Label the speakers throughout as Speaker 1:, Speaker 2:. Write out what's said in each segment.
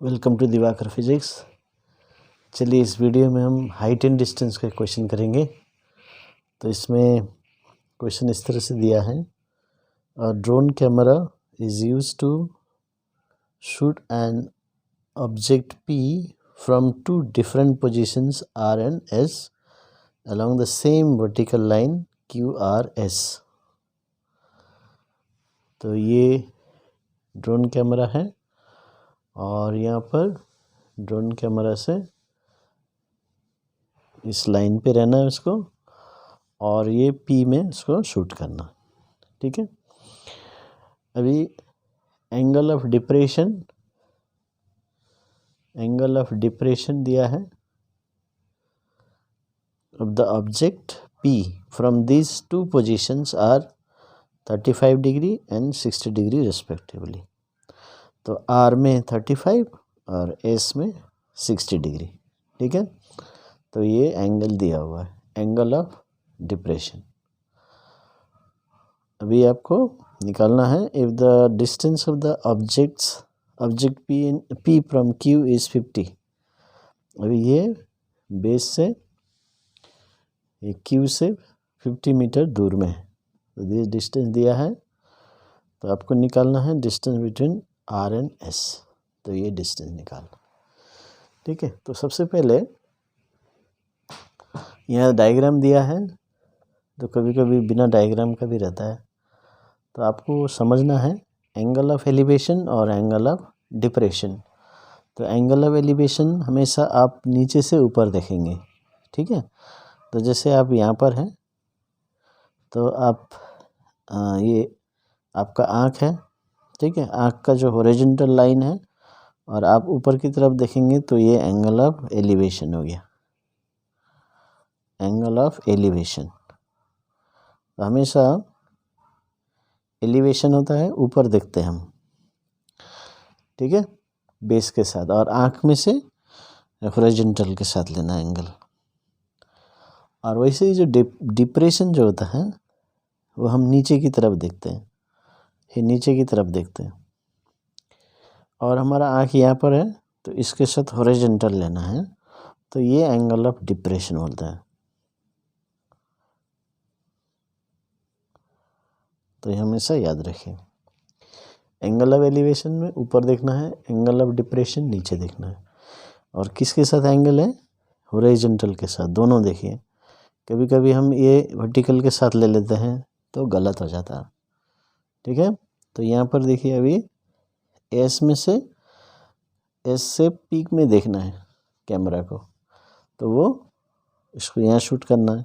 Speaker 1: Welcome to Diwakar physics. चलिए इस video में हम हाइट एंड डिस्टेंस का क्वेश्चन करेंगे। तो इसमें क्वेश्चन इस तरह से दिया है, drone camera is use to shoot an object P from two different positions R and S along the same vertical line QRS। तो ये ड्रोन कैमरा है और यहाँ पर ड्रोन कैमरा से इस लाइन पे रहना है उसको और ये P में इसको शूट करना। ठीक है, अभी एंगल ऑफ डिप्रेशन दिया है of the object P from these two positions are 35 degree and 60 degree respectively। तो R में 35 और S में 60 डिग्री। ठीक है, तो ये एंगल दिया हुआ है, एंगल ऑफ डिप्रेशन। अभी आपको निकालना है if the distance of the object P from Q is 50। अभी ये बेस से ये Q से 50 मीटर दूर में है, तो ये डिस्टेंस दिया है। तो आपको निकालना है distance between R and S। तो ये डिस्टेंस निकालना। ठीक है, तो सबसे पहले यहाँ डायग्राम दिया है, तो कभी कभी बिना डायग्राम का भी रहता है। तो आपको समझना है एंगल ऑफ एलिवेशन और एंगल ऑफ डिप्रेशन। तो एंगल ऑफ एलिवेशन हमेशा आप नीचे से ऊपर देखेंगे। ठीक है, तो जैसे आप यहाँ पर हैं तो आप ये आपका आँख है। ठीक है, आँख का जो हॉरिजॉन्टल लाइन है और आप ऊपर की तरफ देखेंगे तो ये एंगल ऑफ एलिवेशन हो गया, एंगल ऑफ एलिवेशन। तो हमेशा एलिवेशन होता है ऊपर देखते हैं हम। ठीक है, बेस के साथ, और आँख में से हॉरिजॉन्टल के साथ लेना एंगल। और वैसे ही जो डिप्रेशन जो होता है वो हम नीचे की तरफ देखते हैं, ये नीचे की तरफ देखते हैं। और हमारा आँख यहाँ पर है तो इसके साथ हॉरिजॉन्टल लेना है, तो ये एंगल ऑफ डिप्रेशन बोलता है। तो ये हमेशा याद रखें, एंगल ऑफ एलिवेशन में ऊपर देखना है, एंगल ऑफ डिप्रेशन नीचे देखना है। और किसके साथ एंगल है? हॉरिजॉन्टल के साथ। दोनों देखिए, कभी कभी हम ये वर्टिकल के साथ ले लेते हैं तो गलत हो जाता है। ठीक है, तो यहाँ पर देखिए अभी एस से पीक में देखना है कैमरा को, तो वो इसको यहाँ शूट करना है।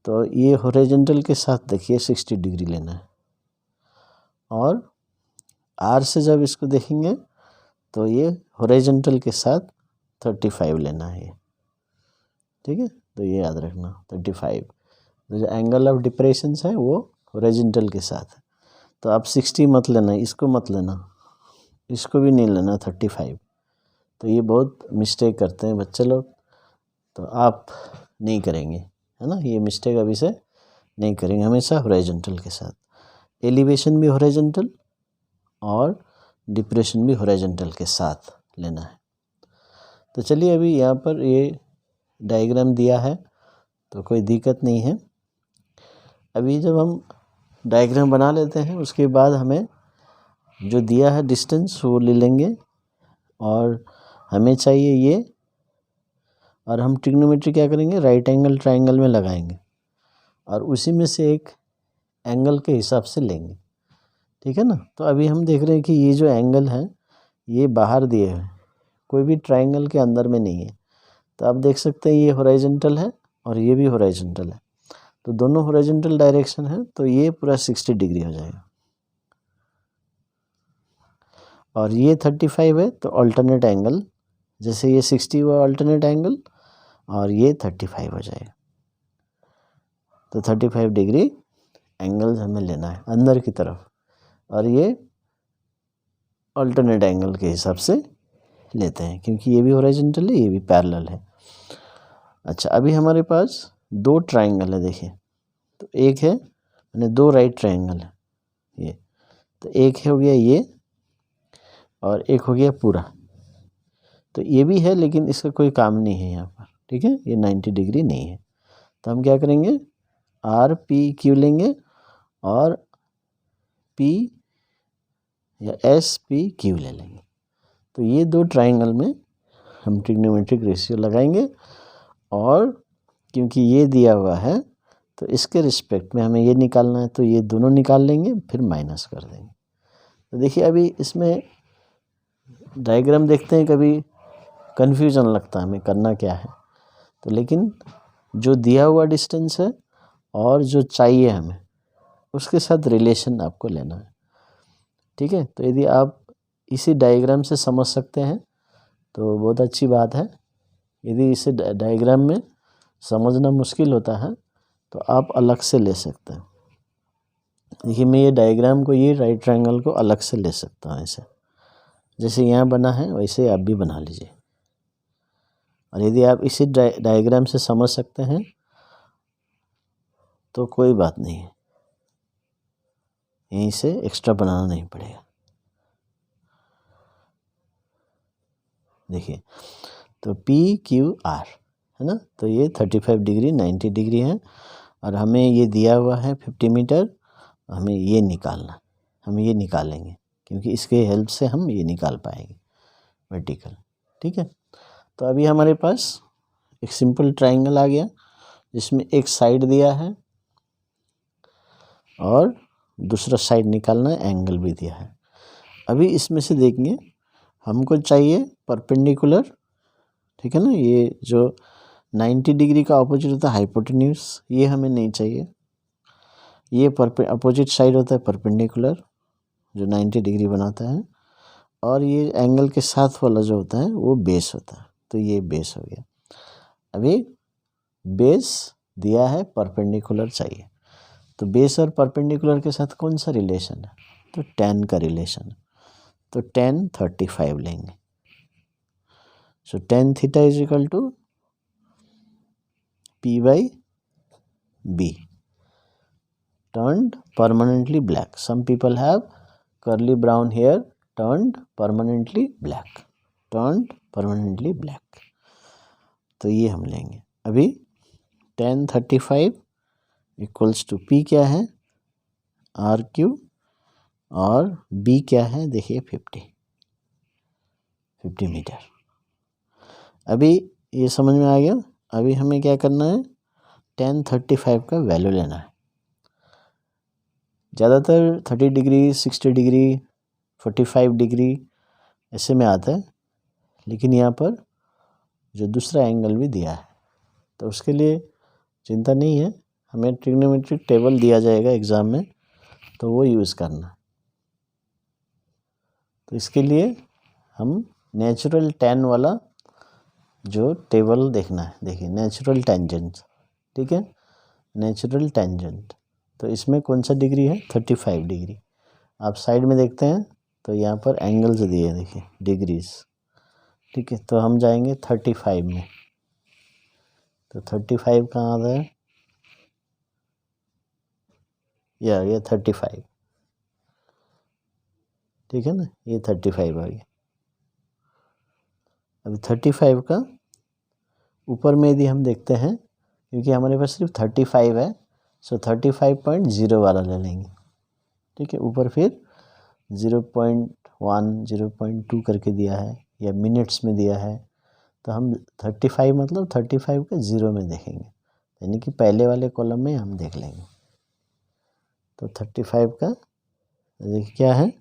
Speaker 1: तो ये हॉरिजॉन्टल के साथ देखिए 60 डिग्री लेना है, और आर से जब इसको देखेंगे तो ये हॉरिजॉन्टल के साथ 35 लेना है। ठीक है, तो ये याद रखना 35। तो जो एंगल ऑफ डिप्रेशन है वो हॉरिजॉन्टल के साथ है। तो आप 60 मत लेना, इसको मत लेना, इसको भी नहीं लेना 35। तो ये बहुत मिस्टेक करते हैं बच्चे लोग, तो आप नहीं करेंगे, है ना। ये मिस्टेक अभी से नहीं करेंगे, हमेशा हॉरिजॉन्टल के साथ। एलिवेशन भी हॉरिजॉन्टल और डिप्रेशन भी हॉरिजॉन्टल के साथ लेना है। तो चलिए अभी यहाँ पर ये डायग्राम दिया है तो कोई दिक्कत नहीं है। अभी जब हम डायग्राम बना लेते हैं उसके बाद हमें जो दिया है डिस्टेंस वो ले लेंगे, और हमें चाहिए ये, और हम ट्रिग्नोमेट्री क्या करेंगे, राइट एंगल ट्रायंगल में लगाएंगे और उसी में से एक एंगल के हिसाब से लेंगे। ठीक है ना। तो अभी हम देख रहे हैं कि ये जो एंगल है ये बाहर दिए हैं, कोई भी ट्रायंगल के अंदर में नहीं है। तो आप देख सकते हैं ये हॉरिजॉन्टल है और ये भी हॉरिजॉन्टल है, तो दोनों हॉरिजॉन्टल डायरेक्शन है, तो ये पूरा 60 डिग्री हो जाएगा। और ये 35 है तो अल्टरनेट एंगल, जैसे ये 60 हुआ अल्टरनेट एंगल और ये 35 हो जाएगा। तो 35 डिग्री एंगल हमें लेना है अंदर की तरफ, और ये अल्टरनेट एंगल के हिसाब से लेते हैं क्योंकि ये भी हॉरिजॉन्टल है, ये भी पैरेलल है। अच्छा, अभी हमारे पास दो ट्रायंगल है, देखिए। तो एक है, मैंने दो राइट ट्रायंगल है ये, तो एक हो गया ये और एक हो गया पूरा। तो ये भी है लेकिन इसका कोई काम नहीं है यहाँ पर, ठीक है, ये 90 डिग्री नहीं है। तो हम क्या करेंगे, आर पी क्यू लेंगे और पी या एस पी क्यू ले लेंगे। तो ये दो ट्राइंगल में हम ट्रिग्नोमेट्रिक रेशियो लगाएंगे और क्योंकि ये दिया हुआ है तो इसके रिस्पेक्ट में हमें ये निकालना है, तो ये दोनों निकाल लेंगे फिर माइनस कर देंगे। तो देखिए अभी इसमें डायग्राम देखते हैं, कभी कन्फ्यूजन लगता है हमें करना क्या है, तो लेकिन जो दिया हुआ डिस्टेंस है और जो चाहिए हमें उसके साथ रिलेशन आपको लेना है, ठीक है। तो यदि आप इसी डायग्राम से समझ सकते हैं तो बहुत अच्छी बात है। यदि इसे डायग्राम में समझना मुश्किल होता है तो आप अलग से ले सकते हैं। देखिए मैं ये डायग्राम को, ये राइट ट्रायंगल को अलग से ले सकता हूँ ऐसे, जैसे यहाँ बना है वैसे आप भी बना लीजिए। और यदि आप इसी डायग्राम से समझ सकते हैं तो कोई बात नहीं है, यहीं से एक्स्ट्रा बनाना नहीं पड़ेगा। देखिए तो पी क्यू आर है ना, तो ये 35 डिग्री 90 डिग्री है और हमें ये दिया हुआ है 50 मीटर, हमें ये निकालना, हम ये निकालेंगे क्योंकि इसके हेल्प से हम ये निकाल पाएंगे वर्टिकल, ठीक है। तो अभी हमारे पास एक सिंपल ट्रायंगल आ गया जिसमें एक साइड दिया है और दूसरा साइड निकालना है, एंगल भी दिया है। अभी इसमें से देखेंगे हमको चाहिए परपेंडिकुलर, ठीक है ना, ये जो 90 डिग्री का अपोजिट होता है हाइपोटेन्यूज, ये हमें नहीं चाहिए। ये अपोजिट साइड होता है परपेंडिकुलर जो 90 डिग्री बनाता है, और ये एंगल के साथ वाला जो होता है वो बेस होता है, तो ये बेस हो गया। अभी बेस दिया है, परपेंडिकुलर चाहिए, तो बेस और परपेंडिकुलर के साथ कौन सा रिलेशन है, तो tan का रिलेशन है, तो tan 35 लेंगे। So tan theta is equal to P by B, turned permanently black. Some people have curly brown hair turned permanently black, turned permanently black. तो ये हम लेंगे। अभी tan 35 इक्वल्स टू P क्या है, आर क्यू, और B क्या है, देखिए 50 मीटर। अभी ये समझ में आ गया। अभी हमें क्या करना है, tan 35 का वैल्यू लेना है। ज़्यादातर 30 डिग्री 60 डिग्री 45 डिग्री ऐसे में आता है, लेकिन यहाँ पर जो दूसरा एंगल भी दिया है तो उसके लिए चिंता नहीं है, हमें ट्रिग्नोमेट्रिक टेबल दिया जाएगा एग्ज़ाम में, तो वो यूज़ करना। तो इसके लिए हम नेचुरल tan वाला जो टेबल देखना है, देखिए नेचुरल टेंजेंट, ठीक है, नेचुरल टेंजेंट। तो इसमें कौन सा डिग्री है, 35 डिग्री। आप साइड में देखते हैं तो यहाँ पर एंगल्स दिए हैं, देखिए डिग्रीज, ठीक है। तो हम जाएंगे 35 में, तो 35 कहाँ आता है, ये 35, ठीक है ना, ये 35 आ गया। अभी 35 का ऊपर में यदि हम देखते हैं, क्योंकि हमारे पास सिर्फ 35 है, सो 35.0 वाला ले लेंगे, ठीक है। ऊपर फिर 0.1 0.2 करके दिया है या मिनट्स में दिया है, तो हम 35 मतलब 35 का 0 में देखेंगे, यानी कि पहले वाले कॉलम में हम देख लेंगे। तो 35 का देखिए क्या है,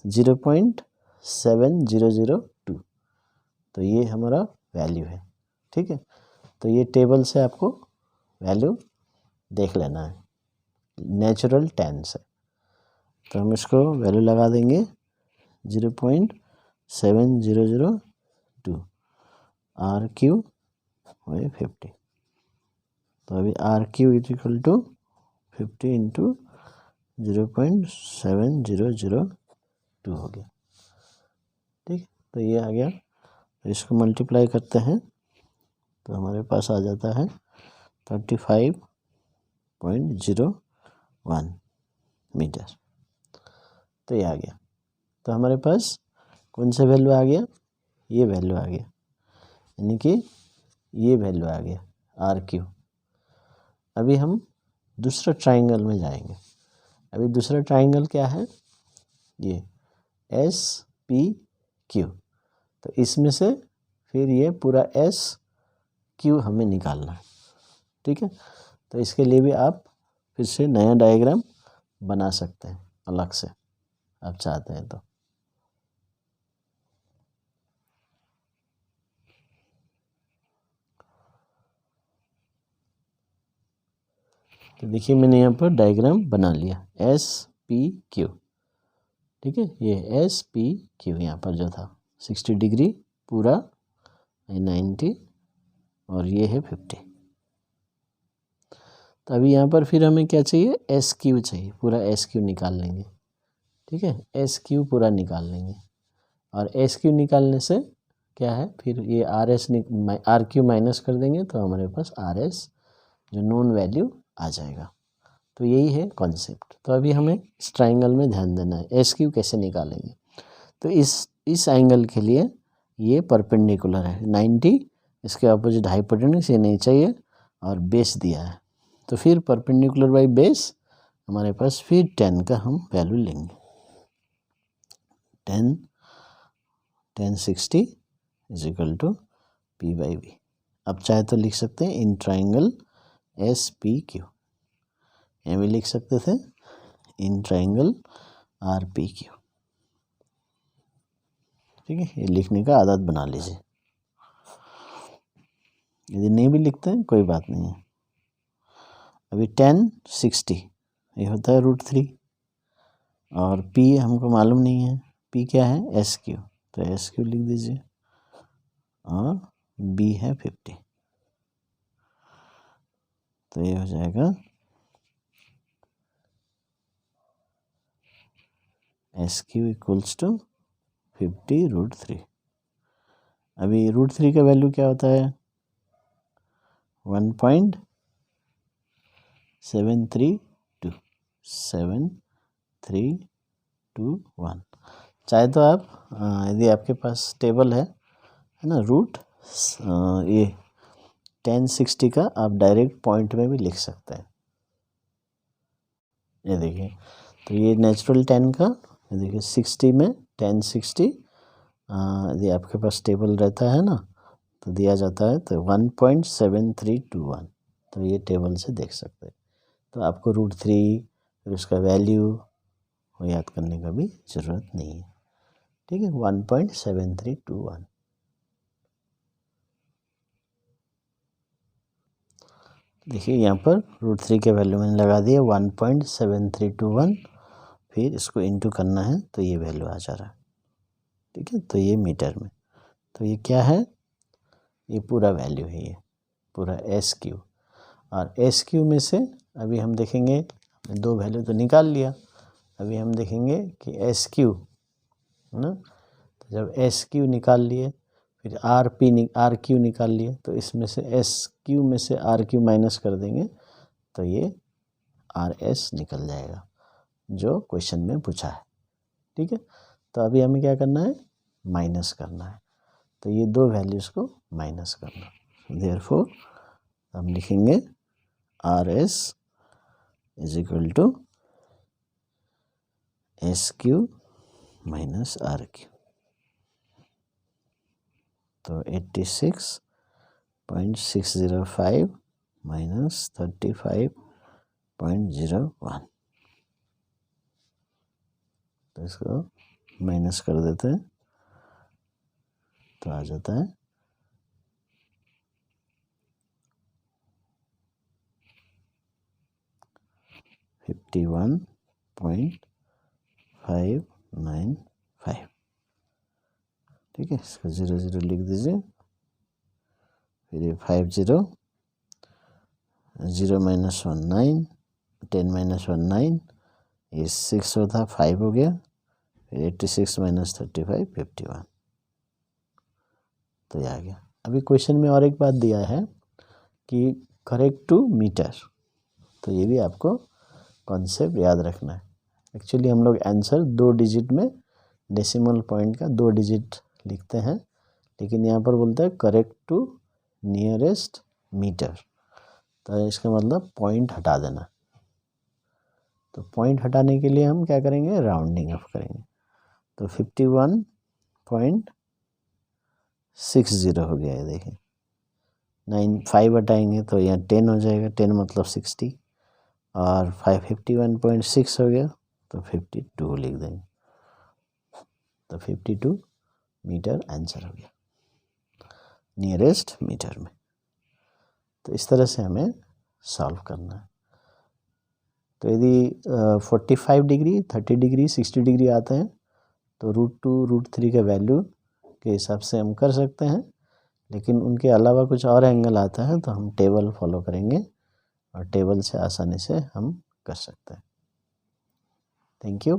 Speaker 1: 0.7002, तो ये हमारा वैल्यू है, ठीक है। तो ये टेबल से आपको वैल्यू देख लेना है नेचुरल tan से। तो हम इसको वैल्यू लगा देंगे 0.7002, आर क्यू वही 50। तो अभी R Q is equal to 50 into 0.7002 हो गया, ठीक। तो ये आ गया, तो इसको मल्टीप्लाई करते हैं तो हमारे पास आ जाता है 35.01 मीटर। तो ये आ गया। तो हमारे पास कौन सा वैल्यू आ गया, ये वैल्यू आ गया, यानी कि ये वैल्यू आ गया RQ। अभी हम दूसरा ट्राइंगल में जाएंगे। अभी दूसरा ट्राइंगल क्या है, ये SPQ। तो इसमें से फिर ये पूरा SQ हमें निकालना है, ठीक है। तो इसके लिए भी आप फिर से नया डायग्राम बना सकते हैं अलग से, आप चाहते हैं तो। तो देखिए मैंने यहाँ पर डायग्राम बना लिया SPQ, ठीक है। ये SPQ यहाँ पर जो था 60 डिग्री पूरा, 90 और ये है 50। तो अभी यहाँ पर फिर हमें क्या चाहिए, SQ चाहिए, पूरा SQ निकाल लेंगे, ठीक है। SQ पूरा निकाल लेंगे और SQ निकालने से क्या है, फिर ये RQ माइनस कर देंगे तो हमारे पास RS जो नोन वैल्यू आ जाएगा। तो यही है कॉन्सेप्ट। तो अभी हमें इस ट्राइंगल में ध्यान देना है, SQ कैसे निकालेंगे। तो इस एंगल के लिए ये परपेंडिकुलर है 90, इसके अपोजिट हाइपोटेन्यूज ये नहीं चाहिए और बेस दिया है। तो फिर परपेंडिकुलर बाई बेस हमारे पास फिर 10 का हम वैल्यू लेंगे, 10 60 इज इक्वल टू P/V। अब चाहे तो लिख सकते हैं इन ट्राइंगल SPQ, यहाँ भी लिख सकते थे इन ट्राइंगल RPQ, ठीक है। ये लिखने का आदत बना लीजिए, यदि नहीं भी लिखते हैं कोई बात नहीं है। अभी 10 60 ये होता है √3 और P हमको मालूम नहीं है, P क्या है SQ, तो SQ लिख दीजिए और B है 50। तो ये हो जाएगा SQ इक्वल्स टू 50 √3। अभी √3 का वैल्यू क्या होता है 1.7321। चाहे तो आप यदि आपके पास टेबल है ना, रूट ये 1060 का आप डायरेक्ट पॉइंट में भी लिख सकते हैं। ये देखिए, तो ये नेचुरल 10 का, ये देखिए 60 में 1060 यदि आपके पास टेबल रहता है ना तो दिया जाता है तो 1.7321। तो ये टेबल से देख सकते हैं। तो आपको √3 फिर उसका वैल्यू वो याद करने का भी ज़रूरत नहीं है, ठीक है। 1.7321। देखिए यहाँ पर √3 के वैल्यू मैंने लगा दिया 1.7321, फिर इसको इंटू करना है तो ये वैल्यू आ जा रहा है, ठीक है। तो ये मीटर में, तो ये क्या है, ये पूरा वैल्यू है, ये पूरा SQ। और SQ में से अभी हम देखेंगे, दो वैल्यू तो निकाल लिया, अभी हम देखेंगे कि SQ है ना। तो जब SQ निकाल लिए फिर RQ निकाल लिए, तो इसमें से SQ में से RQ माइनस कर देंगे तो ये RS निकल जाएगा जो क्वेश्चन में पूछा है, ठीक है। तो अभी हमें क्या करना है, माइनस करना है। तो ये दो वैल्यूज़ को माइनस करना, देयरफॉर हम लिखेंगे RS is equal to SQ minus RQ। तो 86.605 माइनस 35.01। तो इसको माइनस कर देते हैं तो आ जाता है 51.595, ठीक है। इसका 00 लिख दीजिए, फिर ये 50 0 माइनस 19 10 माइनस 19, ये 6 होता 5 हो गया, फिर 86 माइनस 35 51। तो ये आ गया। अभी क्वेश्चन में और एक बात दिया है कि करेक्ट टू मीटर, तो ये भी आपको कॉन्सेप्ट याद रखना है। एक्चुअली हम लोग आंसर 2 डिजिट में डेसिमल पॉइंट का 2 डिजिट लिखते हैं, लेकिन यहाँ पर बोलता है करेक्ट टू नियरेस्ट मीटर, तो इसका मतलब पॉइंट हटा देना। तो पॉइंट हटाने के लिए हम क्या करेंगे, राउंडिंग ऑफ करेंगे। तो 51.60 हो गया है, देखिए 5 हटाएंगे तो यहाँ 10 हो जाएगा, 10 मतलब 60, और 51.6 हो गया तो 52 लिख देंगे। तो 52 मीटर आंसर हो गया नियरेस्ट मीटर में। तो इस तरह से हमें सॉल्व करना है। तो यदि 45 डिग्री, 30 डिग्री, 60 डिग्री आते हैं तो √2, √3 के वैल्यू के हिसाब से हम कर सकते हैं, लेकिन उनके अलावा कुछ और एंगल आता है तो हम टेबल फॉलो करेंगे और टेबल से आसानी से हम कर सकते हैं। Thank you.